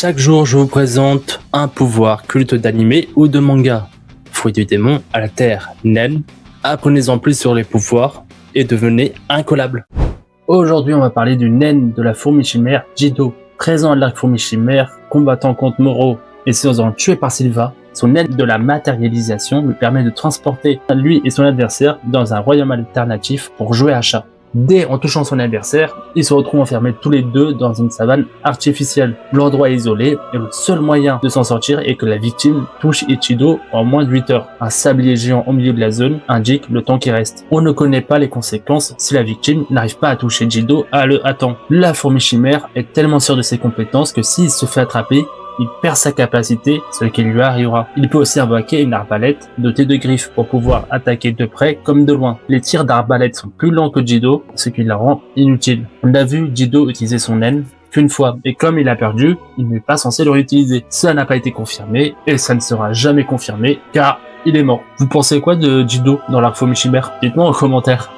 Chaque jour, je vous présente un pouvoir culte d'anime ou de manga. Fruit du démon à la terre, Nen. Apprenez-en plus sur les pouvoirs et devenez incollable. Aujourd'hui, on va parler du Nen de la fourmi chimère Jido. Présent à l'arc fourmi chimère, combattant contre Moro et se faisant tuer par Sylva, son Nen de la matérialisation lui permet de transporter lui et son adversaire dans un royaume alternatif pour jouer à chat. Dès en touchant son adversaire, ils se retrouvent enfermés tous les deux dans une savane artificielle. L'endroit est isolé et le seul moyen de s'en sortir est que la victime touche Ichido en moins de 8 heures. Un sablier géant au milieu de la zone indique le temps qui reste. On ne connaît pas les conséquences si la victime n'arrive pas à toucher Jido à temps. La fourmi chimère est tellement sûre de ses compétences que s'il se fait attraper, il perd sa capacité, ce qui lui arrivera. Il peut aussi invoquer une arbalète dotée de griffes pour pouvoir attaquer de près comme de loin. Les tirs d'arbalète sont plus lents que Jido, ce qui la rend inutile. On a vu Jido utiliser son Nen qu'une fois, et comme il a perdu, il n'est pas censé le réutiliser. Ça n'a pas été confirmé, et ça ne sera jamais confirmé, car il est mort. Vous pensez quoi de Jido dans l'arc fourmi chimère? Dites-moi en commentaire.